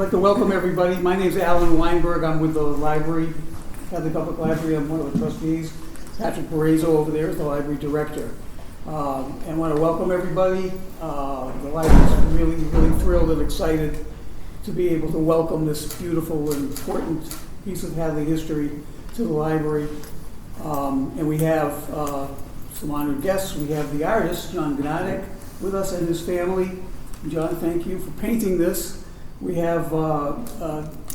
like to welcome everybody. My name is Alan Weinberg. I'm with the library, Hadley Public Library. I'm one of the trustees. Patrick Barrezo over there is the library director. And I want to welcome everybody. The library is really thrilled and excited to be able to welcome this beautiful and important piece of Hadley history to the library. And we have some honored guests. We have the artist, John Gnatek, with us and his family. John, thank you for painting this. We have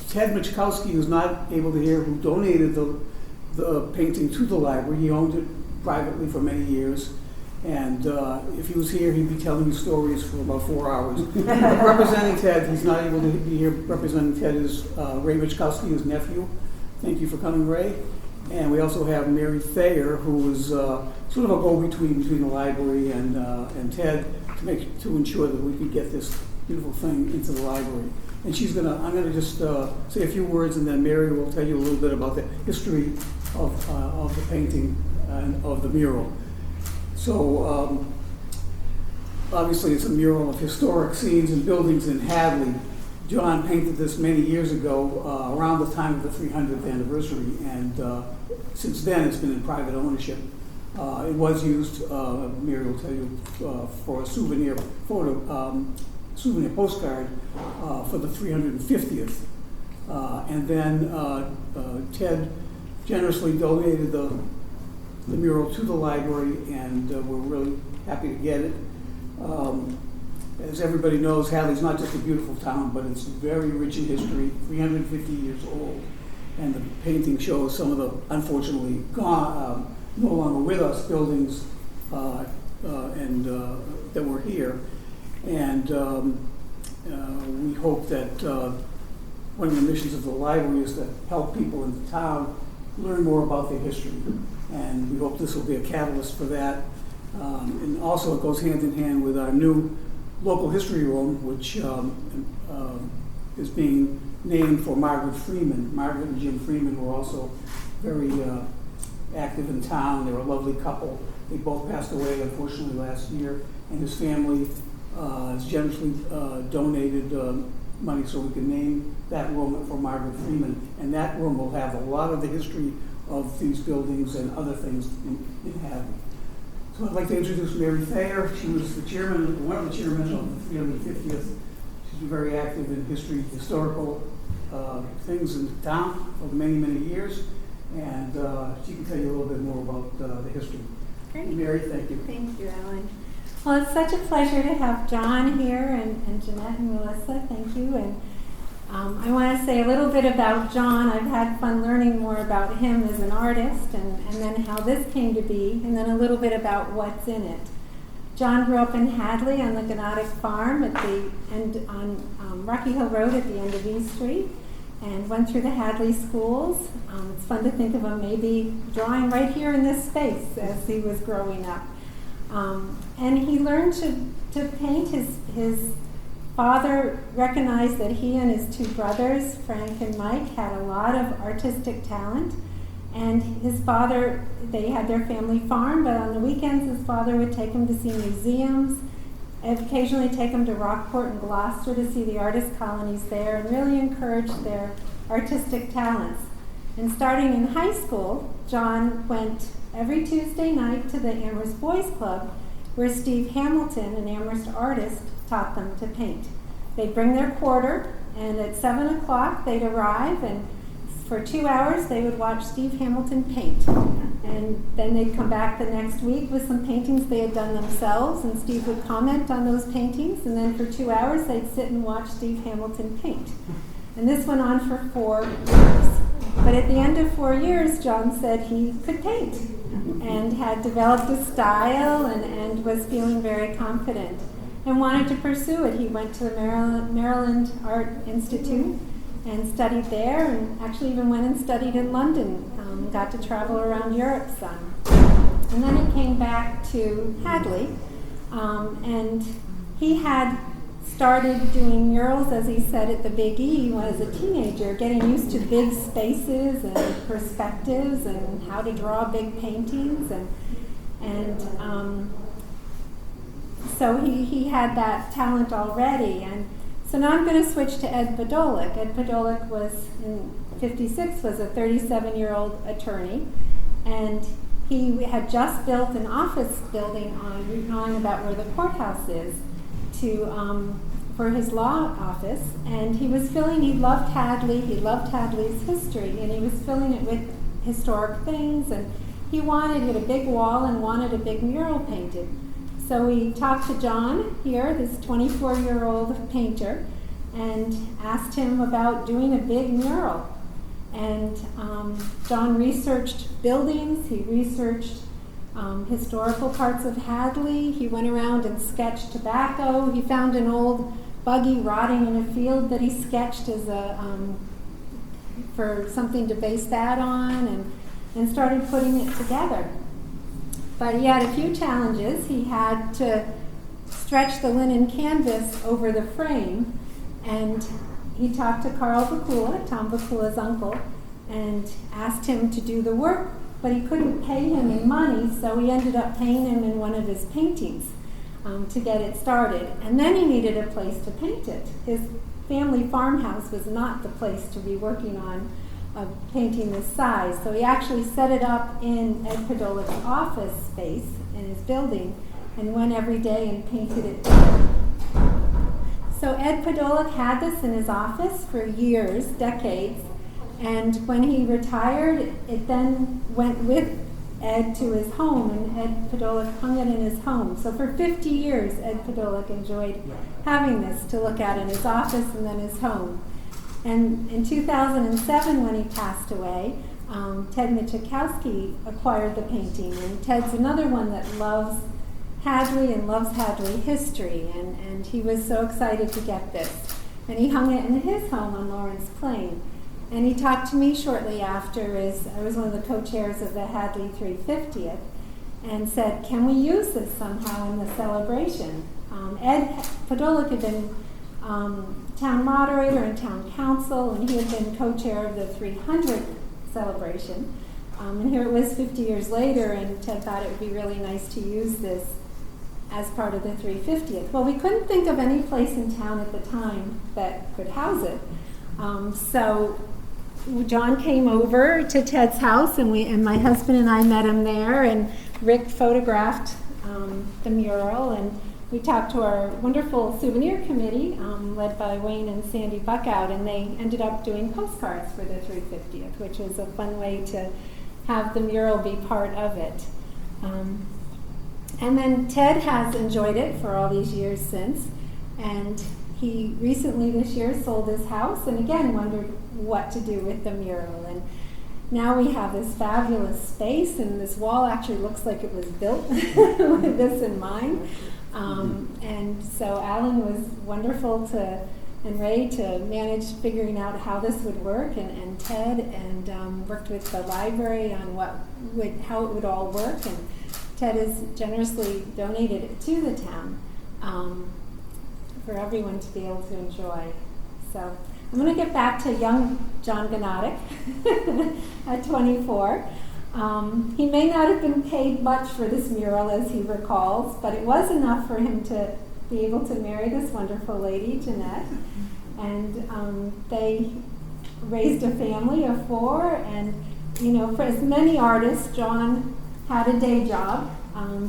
Ted Michkowski, who's not able to hear, who donated the painting to the library. He owned it privately for many years. And if he was here, he'd be telling you stories for about 4 hours. Representing Ted, he's not able to be here. Representing Ted is Ray Michkowski, his nephew. Thank you for coming, Ray. And we also have Mary Thayer, who is sort of a go-between between the library and Ted to ensure that we could get this beautiful thing into the library. And I'm gonna just say a few words, and then Mary will tell you a little bit about the history of the painting and of the mural. So obviously it's a mural of historic scenes and buildings in Hadley. John painted this many years ago, around the time of the 300th anniversary, and since then it's been in private ownership. It was used, Mary will tell you, for a souvenir postcard for the 350th. And then Ted generously donated the mural to the library, and we're really happy to get it. As everybody knows, Hadley's not just a beautiful town, but it's very rich in history, 350 years old. And the painting shows some of the, unfortunately, gone, no longer with us buildings that were here. And we hope that one of the missions of the library is to help people in the town learn more about their history. And we hope this will be a catalyst for that. And also it goes hand in hand with our new local history room, which is being named for Margaret Freeman. Margaret and Jim Freeman were also very active in town. They were a lovely couple. They both passed away, unfortunately, last year. And his family has generously donated money so we can name that room for Margaret Freeman. And that room will have a lot of the history of these buildings and other things in Hadley. So I'd like to introduce Mary Thayer. She was the chairman, one of the chairmen of the 350th. She's been very active in historical things in the town for many years. And she can tell you a little bit more about the history. Great. Mary, thank you. Thank you, Alan. Well, it's such a pleasure to have John here and Jeanette and Melissa. Thank you. And I want to say a little bit about John. I've had fun learning more about him as an artist and then how this came to be, and then a little bit about what's in it. John grew up in Hadley on the Gnatek farm at the end on Rocky Hill Road at the end of E Street, and went through the Hadley schools. It's fun to think of him maybe drawing right here in this space as he was growing up. And he learned to paint. His father recognized that he and his two brothers, Frank and Mike, had a lot of artistic talent. And his father, they had their family farm, but on the weekends his father would take him to see museums, and occasionally take him to Rockport and Gloucester to see the artist colonies there, and really encourage their artistic talents. And starting in high school, John went every Tuesday night to the Amherst Boys Club, where Steve Hamilton, an Amherst artist, taught them to paint. They'd bring their quarter, and at 7 o'clock they'd arrive, and for 2 hours they would watch Steve Hamilton paint. And then they'd come back the next week with some paintings they had done themselves, and Steve would comment on those paintings, and then for 2 hours they'd sit and watch Steve Hamilton paint. And this went on for 4 years. But at the end of 4 years, John said he could paint and had developed a style and was feeling very confident and wanted to pursue it. He went to the Maryland Art Institute and studied there, and actually even went and studied in London, got to travel around Europe some. And then he came back to Hadley, and he had started doing murals, as he said, at the Big E as a teenager, getting used to big spaces and perspectives and how to draw big paintings. And so he had that talent already. And So now I'm going to switch to Ed Podolik. Ed Podolik was, in '56, was a 37-year-old attorney, and he had just built an office building on Route 9, about where the courthouse is, for his law office. And he loved Hadley, he loved Hadley's history, and he was filling it with historic things, and he had a big wall and wanted a big mural painted. So we talked to John here, this 24-year-old painter, and asked him about doing a big mural. And John researched buildings, he researched historical parts of Hadley, he went around and sketched tobacco, he found an old buggy rotting in a field that he sketched as for something to base that on, and started putting it together. But he had a few challenges. He had to stretch the linen canvas over the frame, and he talked to Carl Bakula, Tom Bakula's uncle, and asked him to do the work, but he couldn't pay him in money, so he ended up paying him in one of his paintings to get it started. And then he needed a place to paint it. His family farmhouse was not the place to be working on painting this size, so he actually set it up in Ed Podolik's office space in his building and went every day and painted it there. So Ed Podolik had this in his office for years, decades, and when he retired, it then went with Ed to his home, and Ed Podolik hung it in his home. So for 50 years, Ed Podolik enjoyed having this to look at in his office and then his home. And in 2007, when he passed away, Ted Michikowski acquired the painting. And Ted's another one that loves Hadley and loves Hadley history. And he was so excited to get this. And he hung it in his home on Lawrence Plain. And he talked to me shortly after, as I was one of the co-chairs of the Hadley 350th, and said, can we use this somehow in the celebration? Ed Podolik had been town moderator and town council, and he had been co-chair of the 300th celebration. And here it was 50 years later, and Ted thought it would be really nice to use this as part of the 350th. Well, we couldn't think of any place in town at the time that could house it. So John came over to Ted's house, and my husband and I met him there, and Rick photographed the mural, and we talked to our wonderful souvenir committee, led by Wayne and Sandy Buckout, and they ended up doing postcards for the 350th, which was a fun way to have the mural be part of it. And then Ted has enjoyed it for all these years since, and he recently this year sold his house and again wondered what to do with the mural. And now we have this fabulous space, and this wall actually looks like it was built with this in mind. And so Alan was wonderful and Ray to manage figuring out how this would work, and Ted, and worked with the library on how it would all work, and Ted has generously donated it to the town for everyone to be able to enjoy. So I'm going to get back to young John Gnatek at 24. He may not have been paid much for this mural, as he recalls, but it was enough for him to be able to marry this wonderful lady, Jeanette. And they raised a family of 4. And, for as many artists, John had a day job.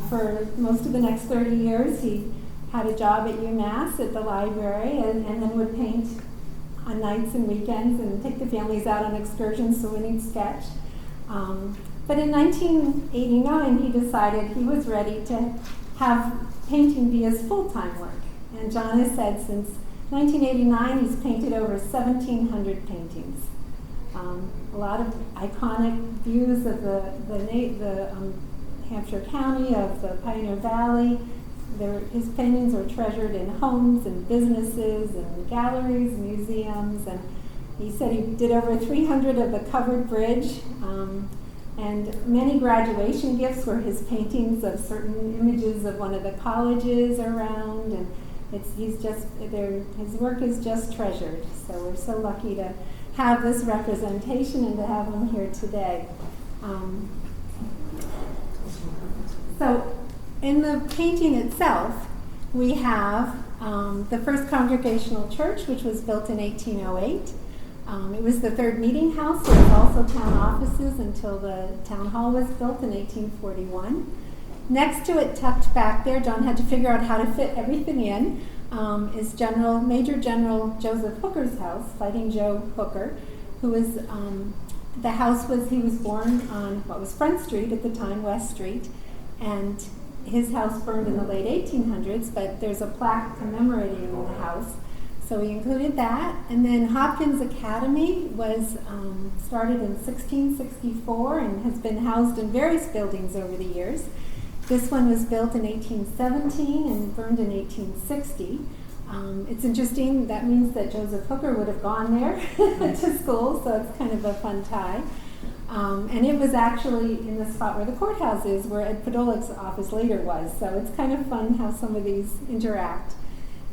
For most of the next 30 years, he had a job at UMass at the library, and then would paint on nights and weekends and take the families out on excursions so we need sketch. But in 1989, he decided he was ready to have painting be his full-time work. And John has said since 1989, he's painted over 1,700 paintings. A lot of iconic views of the Hampshire County, of the Pioneer Valley. His paintings are treasured in homes and businesses and galleries, museums, and he said he did over 300 of the covered bridge. And many graduation gifts were his paintings of certain images of one of the colleges around, and his work is just treasured. So we're so lucky to have this representation and to have him here today. So in the painting itself, we have the first Congregational Church, which was built in 1808. It was the third meeting house. There was also town offices until the town hall was built in 1841. Next to it, tucked back there, John had to figure out how to fit everything in, is Major General Joseph Hooker's house, Fighting Joe Hooker, who was, he was born on what was Front Street at the time, West Street, and his house burned in the late 1800s, but there's a plaque commemorating him in the house. So we included that. And then Hopkins Academy was started in 1664 and has been housed in various buildings over the years. This one was built in 1817 and burned in 1860. It's interesting, that means that Joseph Hooker would have gone there to school, so it's kind of a fun tie. And it was actually in the spot where the courthouse is, where Ed Podolik's office later was, so it's kind of fun how some of these interact.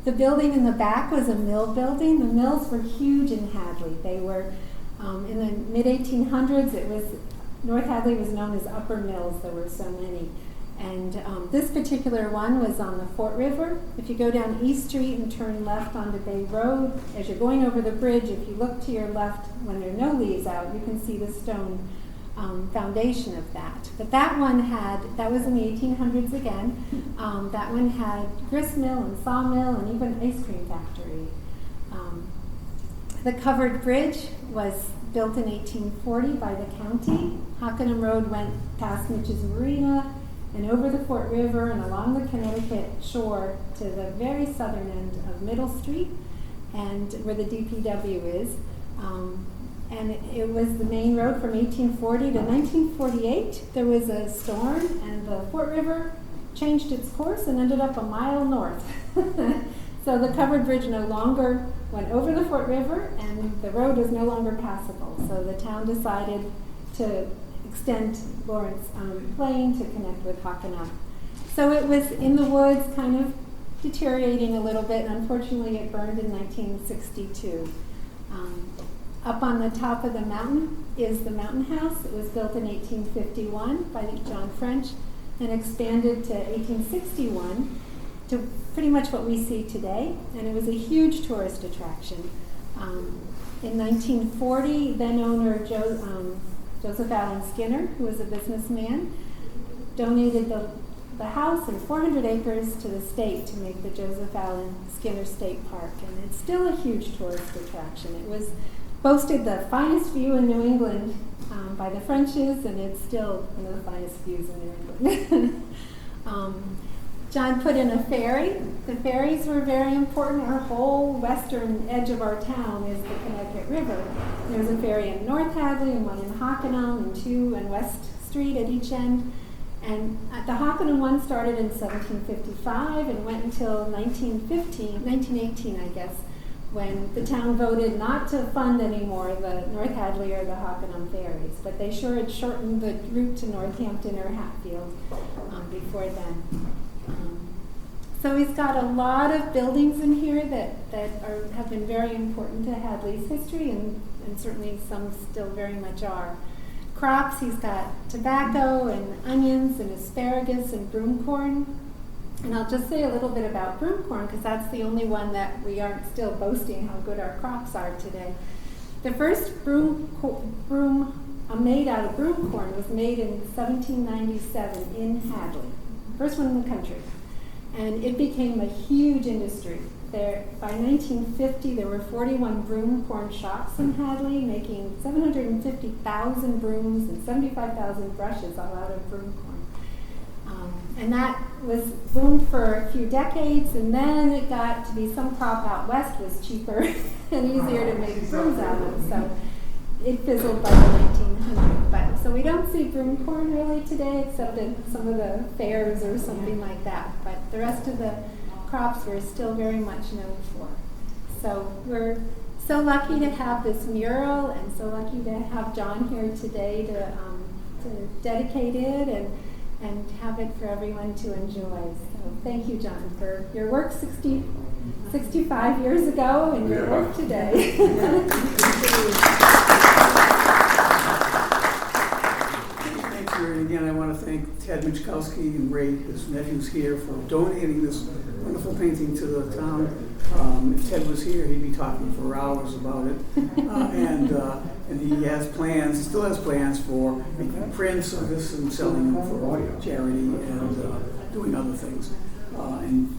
The building in the back was a mill building. The mills were huge in Hadley. They were, in the mid-1800s, North Hadley was known as Upper Mills. There were so many. And this particular one was on the Fort River. If you go down East Street and turn left onto Bay Road, as you're going over the bridge, if you look to your left when there are no leaves out, you can see the stone foundation of that. But that was in the 1800s again. That one had grist mill and sawmill and even ice cream factory. The covered bridge was built in 1840 by the county. Hockenham Road went past Mitch's Marina and over the Fort River and along the Connecticut shore to the very southern end of Middle Street and where the DPW is. And it was the main road from 1840 to 1948. There was a storm and the Fort River changed its course and ended up a mile north. So the covered bridge no longer went over the Fort River and the road was no longer passable. So the town decided to extend Lawrence Plain to connect with Hockenham. So it was in the woods, kind of deteriorating a little bit, and unfortunately it burned in 1962. Up on the top of the mountain is the Mountain House. It was built in 1851 by John French and expanded to 1861 to pretty much what we see today, and it was a huge tourist attraction. In 1940, then owner Joseph Allen Skinner, who was a businessman, donated the house and 400 acres to the state to make the Joseph Allen Skinner State Park, and it's still a huge tourist attraction. It was boasted the finest view in New England by the Frenches, and it's still one of the finest views in New England. John put in a ferry. The ferries were very important. Our whole western edge of our town is the Connecticut River. There's a ferry in North Hadley and one in Hockenham and two in West Street at each end. And the Hockenham one started in 1755 and went until 1918, I guess, when the town voted not to fund anymore the North Hadley or the Hockenham ferries. But they sure had shortened the route to Northampton or Hatfield before then. So he's got a lot of buildings in here that have been very important to Hadley's history, and certainly some still very much are. Crops, he's got tobacco and onions and asparagus and broomcorn. And I'll just say a little bit about broomcorn because that's the only one that we aren't still boasting how good our crops are today. The first broom made out of broomcorn was made in 1797 in Hadley. First one in the country. And it became a huge industry. By 1950, there were 41 broom corn shops in Hadley, making 750,000 brooms and 75,000 brushes all out of broom corn. And that was boomed for a few decades, and then it got to be some crop out west was cheaper and easier to make brooms out of. So it fizzled by the 1900s. So we don't see broom corn really today, except at some of the fairs or something like that. But the rest of the crops we're still very much known for. So we're so lucky to have this mural and so lucky to have John here today to dedicate it and have it for everyone to enjoy. So thank you, John, for your work 65 years ago and your work today. Thanks, Mary. And again, I want to thank Ted Michkowski and Ray, his nephews here, for donating this wonderful painting to the town. If Ted was here, he'd be talking for hours about it. And he has plans, he still has plans for making prints of this and selling them for charity and doing other things. And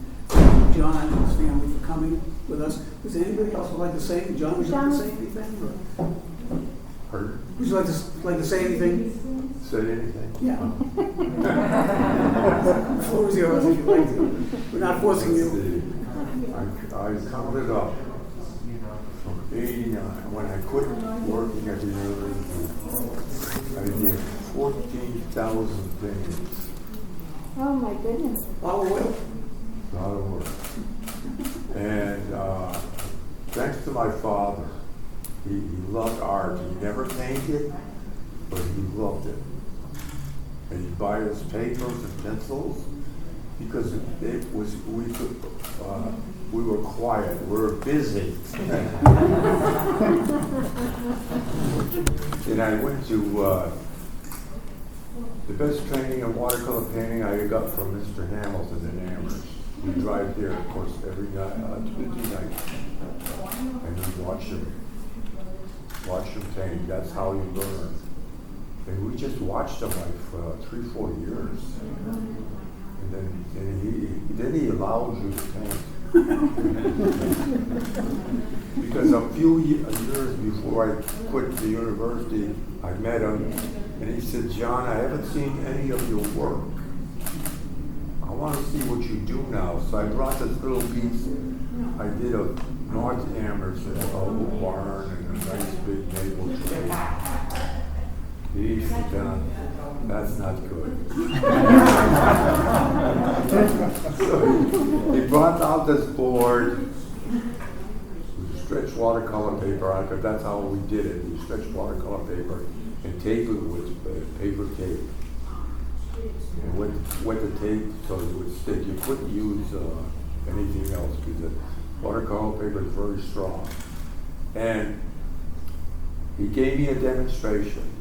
John and his family for coming with us. Does anybody else would like to say? John, would you like to say anything? Pardon? Would you like to say anything? Say anything? Yeah. The floor is yours if you'd like to. We're not forcing you. I counted up from 89, when I quit working at the university, I did 14,000 things. Oh my goodness. All the way. A lot of work. And thanks to my father, he loved art. He never painted, but he loved it. And he'd buy us papers and pencils because it was we were quiet, we were busy. And I went to the best training in watercolor painting I got from Mr. Hamilton in Amherst. We drive here, of course, every night, Tuesday night, and you watch him paint. That's how you learn. And we just watched him like for 3-4 years, and then he allowed you to paint. Because a few years before I quit the university, I met him, and he said, "John, I haven't seen any of your work. I want to see what you do now." So I brought this little piece. I did a North Amherst, a barn, and a nice big maple tree. He said, "John, that's not good." So he brought out this board with stretched watercolor paper on it, because that's how we did it. We stretched watercolor paper and taped it with paper tape. And wet the tape so it would stick. You couldn't use anything else because the watercolor paper is very strong. And he gave me a demonstration.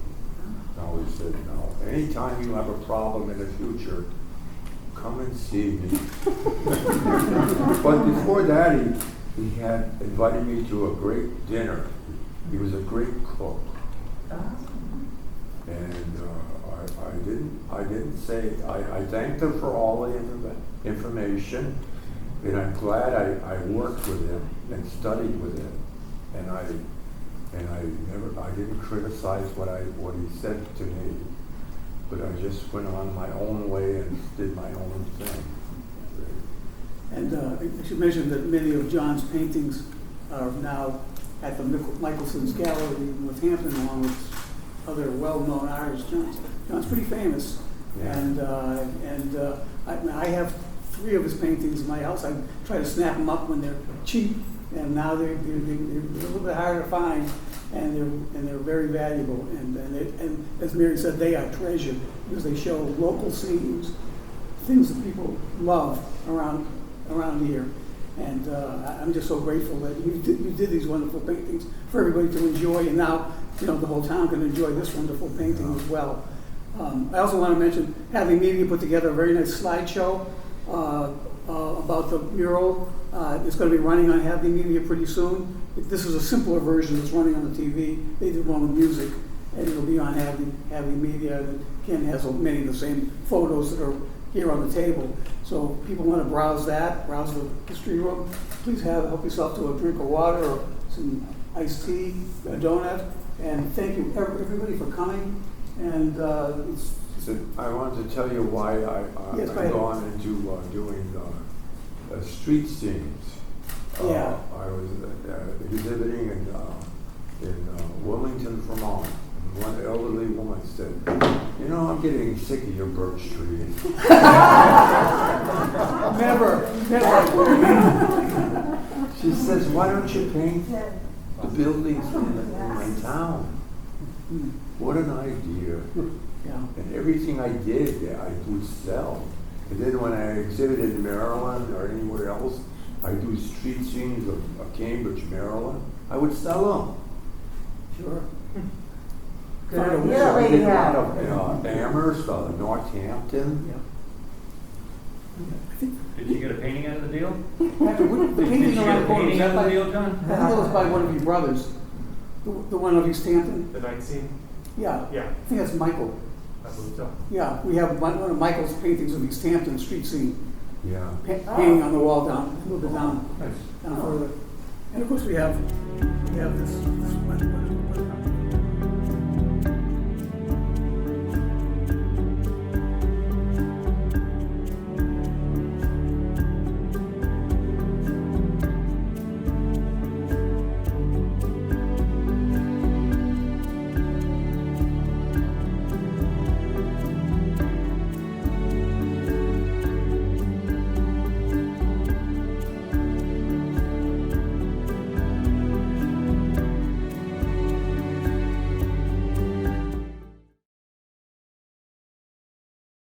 Now he said, "No, anytime you have a problem in the future, come and see me." But before that, he had invited me to a great dinner. He was a great cook. And I didn't say, I thanked him for all the information, and I'm glad I worked with him and studied with him. And I didn't criticize what he said to me, but I just went on my own way and did my own thing. And I should mention that many of John's paintings are now at the Michelson's Gallery in Northampton, along with other well-known artists. John's pretty famous, Yeah. and I have 3 of his paintings in my house. I try to snap them up when they're cheap, and now they're a little bit harder to find, and they're very valuable. And as Mary said, they are treasured because they show local scenes, things that people love around here. And I'm just so grateful that you did these wonderful paintings for everybody to enjoy, and now the whole town can enjoy this wonderful painting as well. I also want to mention Hadley Media put together a very nice slideshow about the mural. It's going to be running on Hadley Media pretty soon. This is a simpler version that's running on the TV. They did one with music, and it'll be on Hadley Media. And Ken has many of the same photos that are here on the table. So if people want to browse the history room, please help yourself to a drink of water or some iced tea, a donut. And thank you everybody for coming. And I wanted to tell you why Yes, I've gone into doing street scenes. Yeah. I was exhibiting in Wilmington, Vermont. And one elderly woman said, "I'm getting sick of your birch trees." never. She says, "Why don't you paint the buildings in my town?" What an idea. Yeah. And everything I did, I would sell. And then when I exhibited in Maryland or anywhere else, I do street scenes of Cambridge, Maryland. I would sell them. Sure. I did a lot of Amherst, Northampton. Yeah. Did you get a painting out of the deal? Patrick, the Did you painting get around a the corner, is painting that out of the by, deal, John? I think it was by one of your brothers, the one of East Hampton. The night scene? Yeah, Yeah, I think that's Michael. I believe so. Yeah, we have one of Michael's paintings of East Hampton street scene Yeah. hanging on the wall down, a little bit down Nice. further. And of course, we have this one.